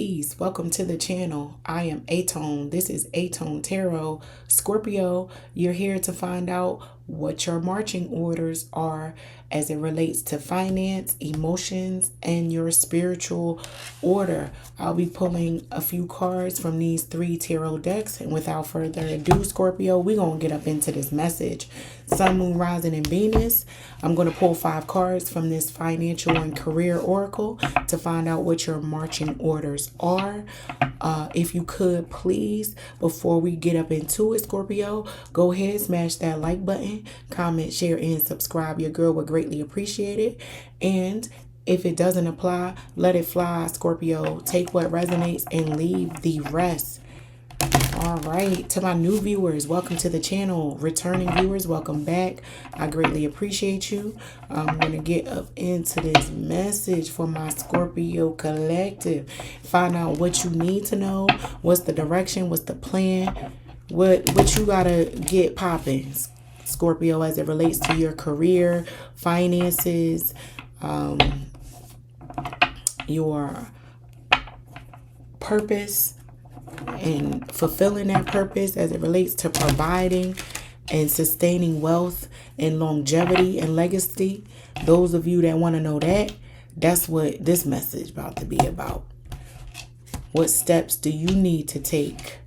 Peace. Welcome to the channel. I am aTone. This is aTone Tarot. Scorpio, you're here to find out what your marching orders are as it relates to finance, emotions, and your spiritual order. I'll be pulling a few cards from these 3 tarot decks. And without further ado, Scorpio, we're going to get up into this message. Sun, Moon, Rising, and Venus. I'm going to pull 5 cards from this financial and career oracle to find out what your marching orders are. If you could, please, before we get up into it, Scorpio, go ahead, smash that like button, comment, share, and subscribe. Your girl would greatly appreciate it. And if it doesn't apply, let it fly, Scorpio. Take what resonates and leave the rest. All right, to my new viewers, welcome to the channel. Returning viewers, welcome back. I greatly appreciate you. I'm going to get up into this message for my Scorpio collective. Find out what you need to know. What's the direction? What's the plan? What you got to get popping, Scorpio, as it relates to your career, finances, your purpose, and fulfilling that purpose as it relates to providing and sustaining wealth and longevity and legacy. Those of you that want to know that, that's what this message about to be about. What steps do you need to take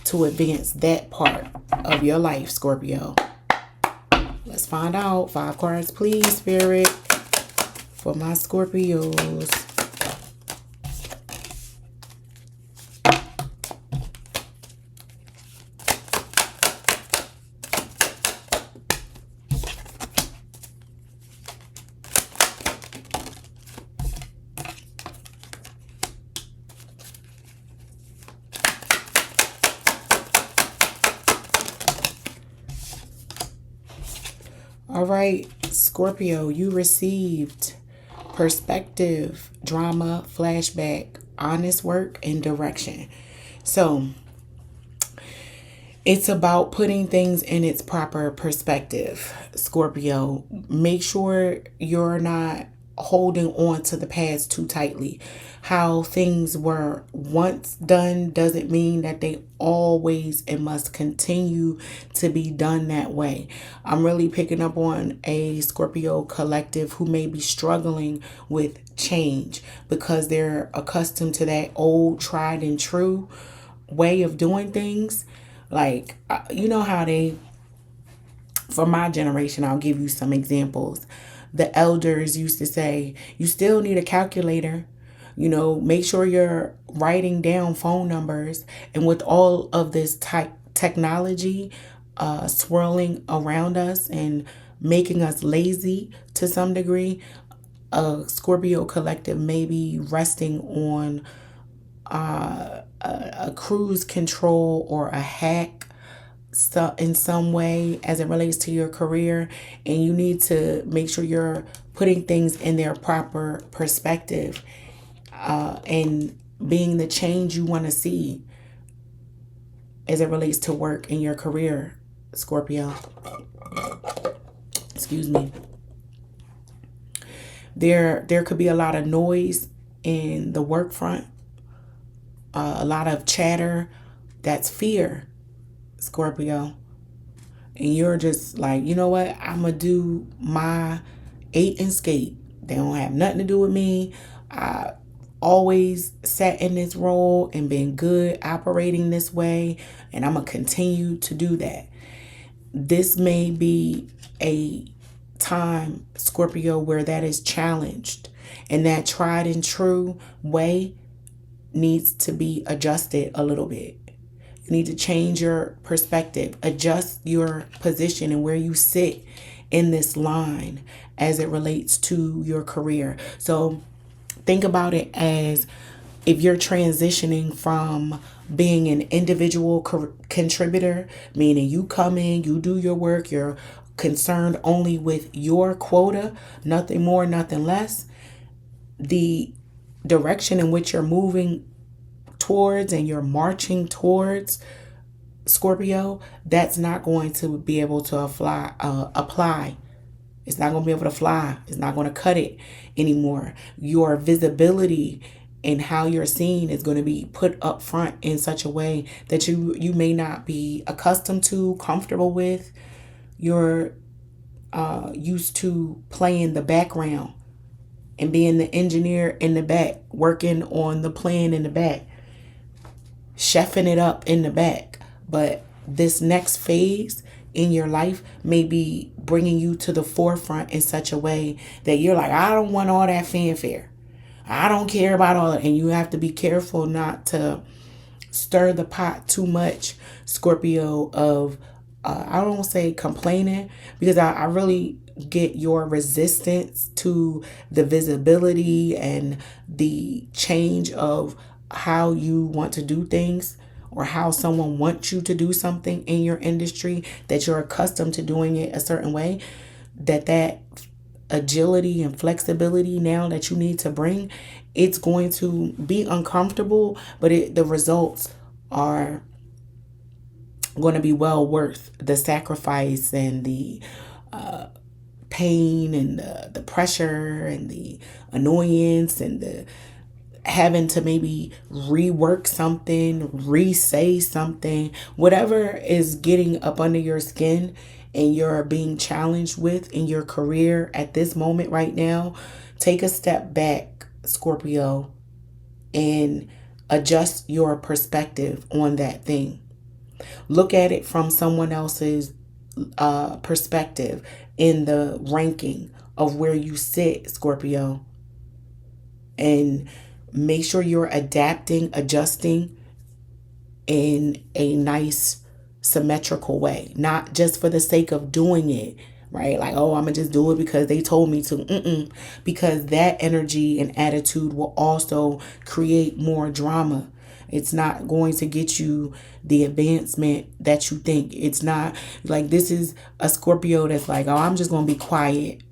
to advance that part of your life, Scorpio? Let's find out. 5 cards, please, Spirit, for my Scorpios. All right, Scorpio, you received perspective, drama, flashback, honest work, and direction. So it's about putting things in its proper perspective, Scorpio. Make sure you're not holding on to the past too tightly. How things were once done doesn't mean that they always and must continue to be done that way. I'm really picking up on a Scorpio collective who may be struggling with change because they're accustomed to that old tried and true way of doing things. Like, you know how for my generation, I'll give you some examples. The elders used to say, you still need a calculator. You know, make sure you're writing down phone numbers. And with all of this technology swirling around us and making us lazy to some degree, a Scorpio collective may be resting on a cruise control or a hack in some way as it relates to your career, and you need to make sure you're putting things in their proper perspective and being the change you want to see as it relates to work in your career, Scorpio. Excuse me. There could be a lot of noise in the work front, a lot of chatter. That's fear, Scorpio. And you're just like, you know what? I'm going to do my 8 and skate. They don't have nothing to do with me. I always sat in this role and been good operating this way. And I'm going to continue to do that. This may be a time, Scorpio, where that is challenged. And that tried and true way needs to be adjusted a little bit. You need to change your perspective, adjust your position and where you sit in this line as it relates to your career. So think about it as if you're transitioning from being an individual contributor, meaning you come in, you do your work, you're concerned only with your quota, nothing more, nothing less. The direction in which you're moving towards and you're marching towards, Scorpio, that's not going to be able to apply. It's not going to be able to fly. It's not going to cut it anymore. Your visibility and how you're seen is going to be put up front in such a way that you may not be accustomed to, comfortable with. You're used to playing the background and being the engineer in the back, working on the plan in the back, chefing it up in the back. But this next phase in your life may be bringing you to the forefront in such a way that you're like, I don't want all that fanfare. I don't care about all that. And you have to be careful not to stir the pot too much, Scorpio, of, I don't say complaining, because I really get your resistance to the visibility and the change of how you want to do things, or how someone wants you to do something in your industry, that you're accustomed to doing it a certain way, that agility and flexibility now that you need to bring, it's going to be uncomfortable, but the results are going to be well worth the sacrifice and the pain and the pressure and the annoyance and the having to maybe rework something, re-say something, whatever is getting up under your skin and you're being challenged with in your career at this moment right now. Take a step back, Scorpio, and adjust your perspective on that thing. Look at it from someone else's perspective in the ranking of where you sit, Scorpio, and make sure you're adapting, adjusting in a nice, symmetrical way, not just for the sake of doing it, right? Like, oh, I'm gonna just do it because they told me to. Because that energy and attitude will also create more drama. It's not going to get you the advancement that you think. It's not like, this is a Scorpio that's like, oh, I'm just gonna be quiet.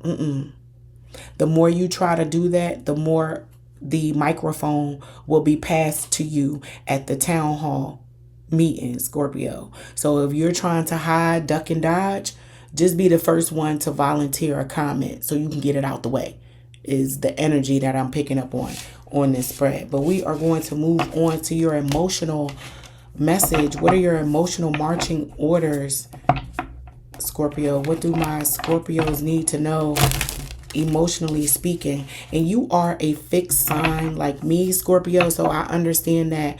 The more you try to do that, the more the microphone will be passed to you at the town hall meeting, Scorpio. So if you're trying to hide, duck, and dodge, just be the first one to volunteer a comment so you can get it out the way, is the energy that I'm picking up on this spread. But we are going to move on to your emotional message. What are your emotional marching orders, Scorpio? What do my Scorpios need to know, emotionally speaking? And you are a fixed sign like me, Scorpio, so I understand that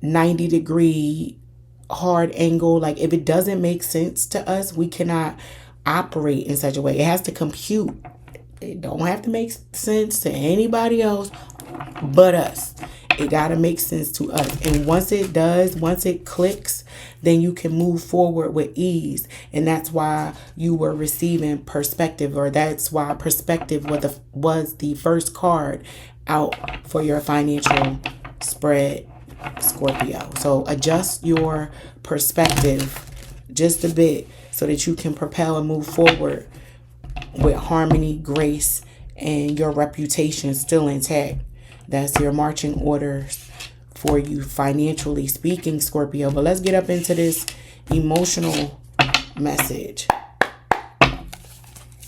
90-degree hard angle. Like, if it doesn't make sense to us, we cannot operate in such a way. It has to compute. It don't have to make sense to anybody else but us. It got to make sense to us. And once it does, once it clicks, then you can move forward with ease. And that's why you were receiving perspective, or that's why perspective was the first card out for your financial spread, Scorpio. So adjust your perspective just a bit so that you can propel and move forward with harmony, grace, and your reputation still intact. That's your marching orders for you financially speaking, Scorpio. But let's get up into this emotional message.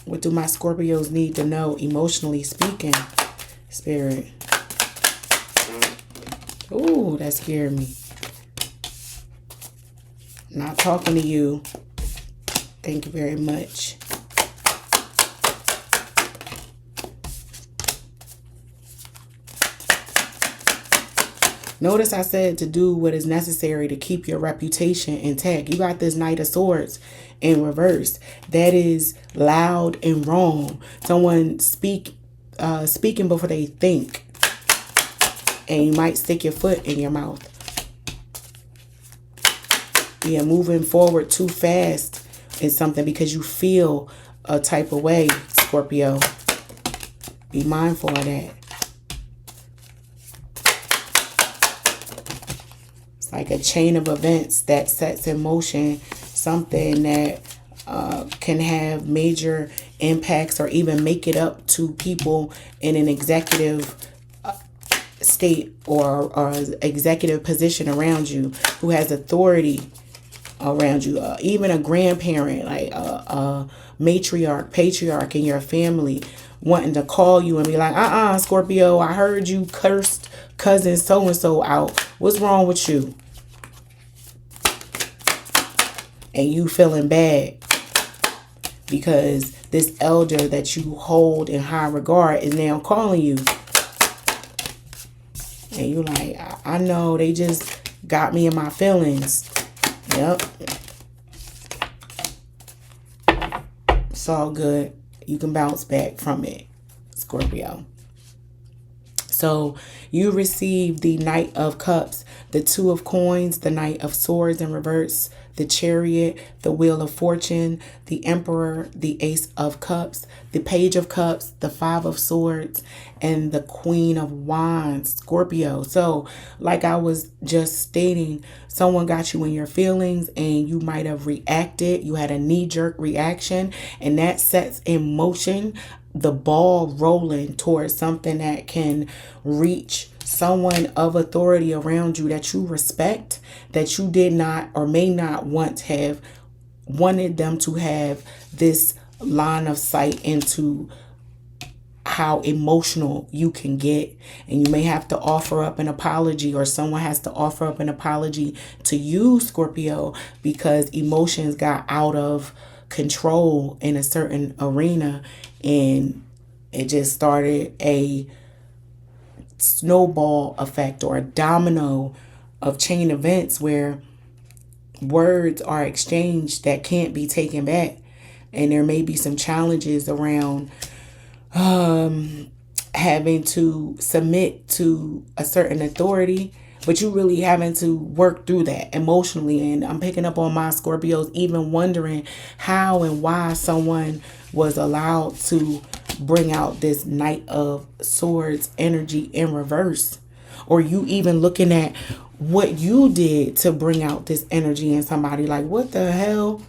What do my Scorpios need to know emotionally speaking, Spirit? Ooh, that scared me. Not talking to you. Thank you very much. Notice I said to do what is necessary to keep your reputation intact. You got this Knight of Swords in reverse. That is loud and wrong. Someone speaking before they think. And you might stick your foot in your mouth. Yeah, moving forward too fast is something because you feel a type of way, Scorpio. Be mindful of that. It's like a chain of events that sets in motion something that can have major impacts, or even make it up to people in an executive state or executive position around you, who has authority around you, even a grandparent, like a matriarch, patriarch in your family, wanting to call you and be like, Scorpio, I heard you cursed cousin so-and-so out. What's wrong with you? And you feeling bad because this elder that you hold in high regard is now calling you. And you like, I know they just got me in my feelings. Yep. It's all good. You can bounce back from it, Scorpio. So you receive the Knight of Cups, the Two of Coins, the Knight of Swords in reverse, the Chariot, the Wheel of Fortune, the Emperor, the Ace of Cups, the Page of Cups, the Five of Swords, and the Queen of Wands, Scorpio. So like I was just stating, someone got you in your feelings and you might have reacted. You had a knee-jerk reaction, and that sets in motion the ball rolling towards something that can reach someone of authority around you that you respect, that you did not or may not once have wanted them to have this line of sight into how emotional you can get. And you may have to offer up an apology, or someone has to offer up an apology to you, Scorpio, because emotions got out of control in a certain arena, and it just started a snowball effect or a domino of chain events where words are exchanged that can't be taken back. And there may be some challenges around having to submit to a certain authority, but you really having to work through that emotionally. And I'm picking up on my Scorpios even wondering how and why someone was allowed to bring out this Knight of Swords energy in reverse. Or you even looking at what you did to bring out this energy in somebody. Like, what the hell?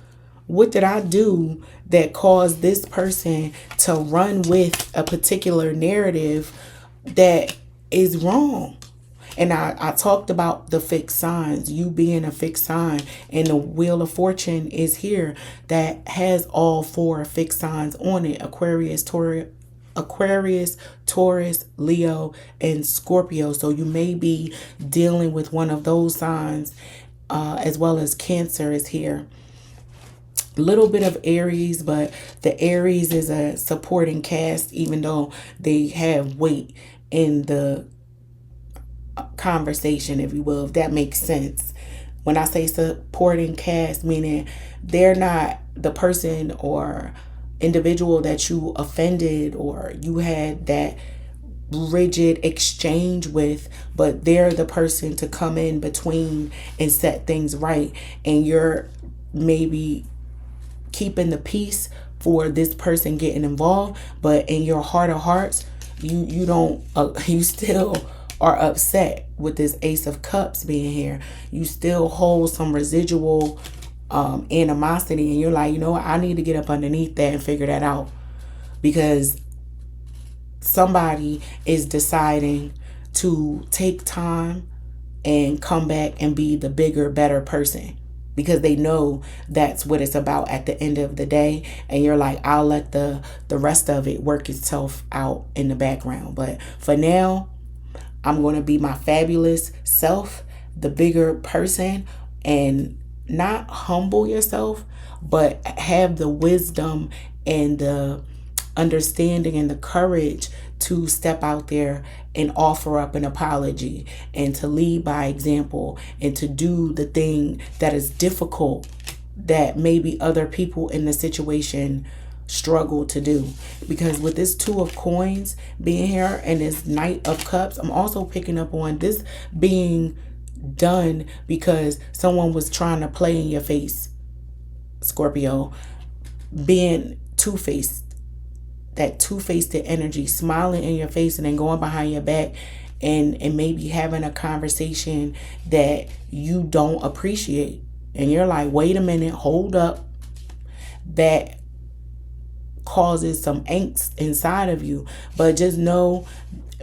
What did I do that caused this person to run with a particular narrative that is wrong? And I talked about the fixed signs, you being a fixed sign, and the Wheel of Fortune is here that has all four fixed signs on it: Aquarius, Taurus, Leo, and Scorpio. So you may be dealing with one of those signs, as well as Cancer is here. A little bit of Aries, but the Aries is a supporting cast, even though they have weight in the conversation, if you will, if that makes sense. When I say supporting cast, meaning they're not the person or individual that you offended or you had that rigid exchange with, but they're the person to come in between and set things right. And you're maybe keeping the peace for this person getting involved, but in your heart of hearts, you don't you still are upset with this Ace of Cups being here. You still hold some residual animosity, and you're like, you know what, I need to get up underneath that and figure that out, because somebody is deciding to take time and come back and be the bigger, better person, because they know that's what it's about at the end of the day. And you're like, I'll let the rest of it work itself out in the background. But for now, I'm going to be my fabulous self, the bigger person, and not humble yourself, but have the wisdom and the understanding and the courage to step out there and offer up an apology and to lead by example and to do the thing that is difficult that maybe other people in the situation struggle to do. Because with this Two of Coins being here and this Knight of Cups, I'm also picking up on this being done because someone was trying to play in your face, Scorpio, being two-faced. That two-faced energy, smiling in your face and then going behind your back and maybe having a conversation that you don't appreciate. And you're like, wait a minute, hold up. That causes some angst inside of you. But just know,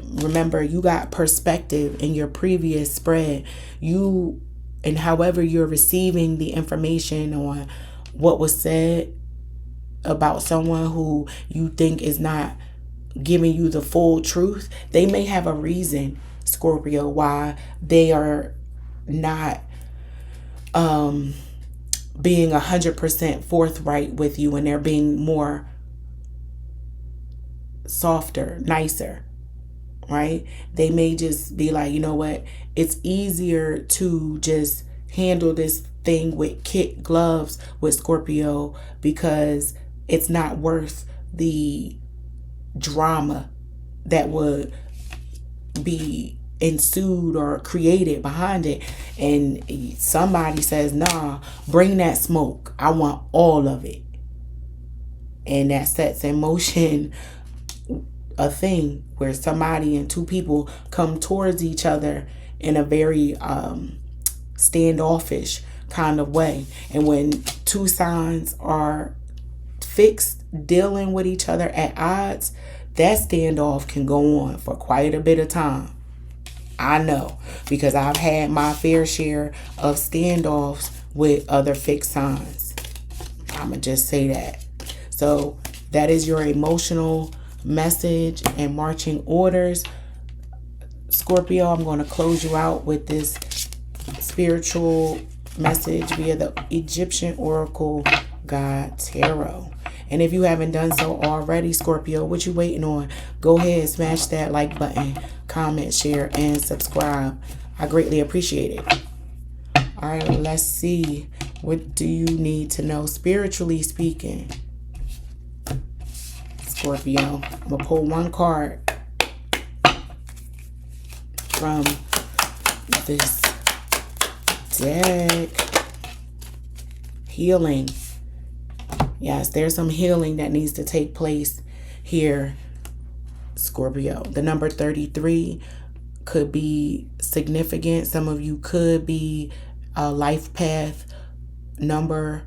remember, you got perspective in your previous spread. You, and however you're receiving the information on what was said about someone who you think is not giving you the full truth. They may have a reason, Scorpio, why they are not being 100% forthright with you, and they're being more softer, nicer, right? They may just be like, you know what, it's easier to just handle this thing with kid gloves with Scorpio, because it's not worth the drama that would be ensued or created behind it. And somebody says, nah, bring that smoke, I want all of it. And that sets in motion a thing where somebody and two people come towards each other in a very standoffish kind of way. And when two signs are fixed, dealing with each other at odds, that standoff can go on for quite a bit of time. I know, because I've had my fair share of standoffs with other fixed signs. I'ma just say that. So that is your emotional message and marching orders, Scorpio. I'm going to close you out with this spiritual message via the Egyptian Oracle God Tarot. And if you haven't done so already, Scorpio, what you waiting on? Go ahead, smash that like button, comment, share, and subscribe. I greatly appreciate it. All right, let's see. What do you need to know spiritually speaking, Scorpio? I'm going to pull one card from this deck. Healing. Yes, there's some healing that needs to take place here, Scorpio. The number 33 could be significant. Some of you could be a life path number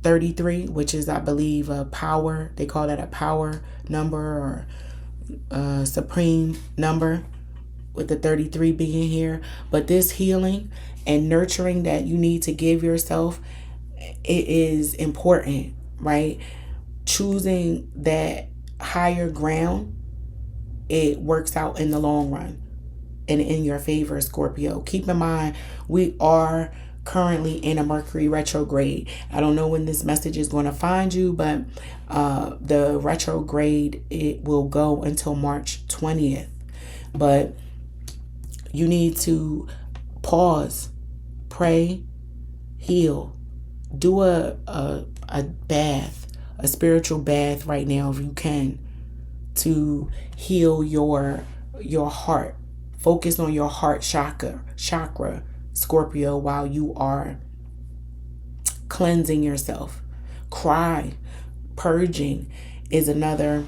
33, which is, I believe, a power. They call that a power number, or a supreme number, with the 33 being here. But this healing and nurturing that you need to give yourself, it is important, right? Choosing that higher ground, it works out in the long run and in your favor, Scorpio. Keep in mind, we are currently in a Mercury retrograde. I don't know when this message is going to find you, but the retrograde, it will go until March 20th. But you need to pause, pray, heal. Do a bath, a spiritual bath right now if you can, to heal your heart. Focus on your heart chakra, Scorpio, while you are cleansing yourself. Cry. Purging is another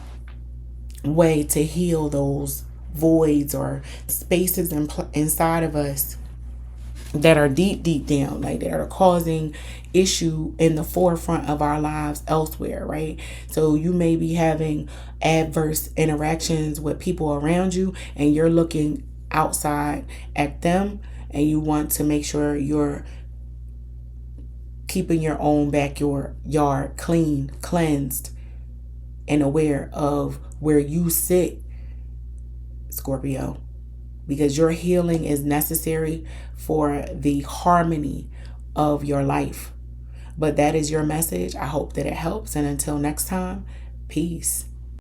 way to heal those voids or spaces inside of us that are deep down, like that are causing issue in the forefront of our lives elsewhere, right? So you may be having adverse interactions with people around you, and you're looking outside at them, and you want to make sure you're keeping your own backyard clean, cleansed, and aware of where you sit, Scorpio, because your healing is necessary for the harmony of your life. But that is your message. I hope that it helps. And until next time, peace.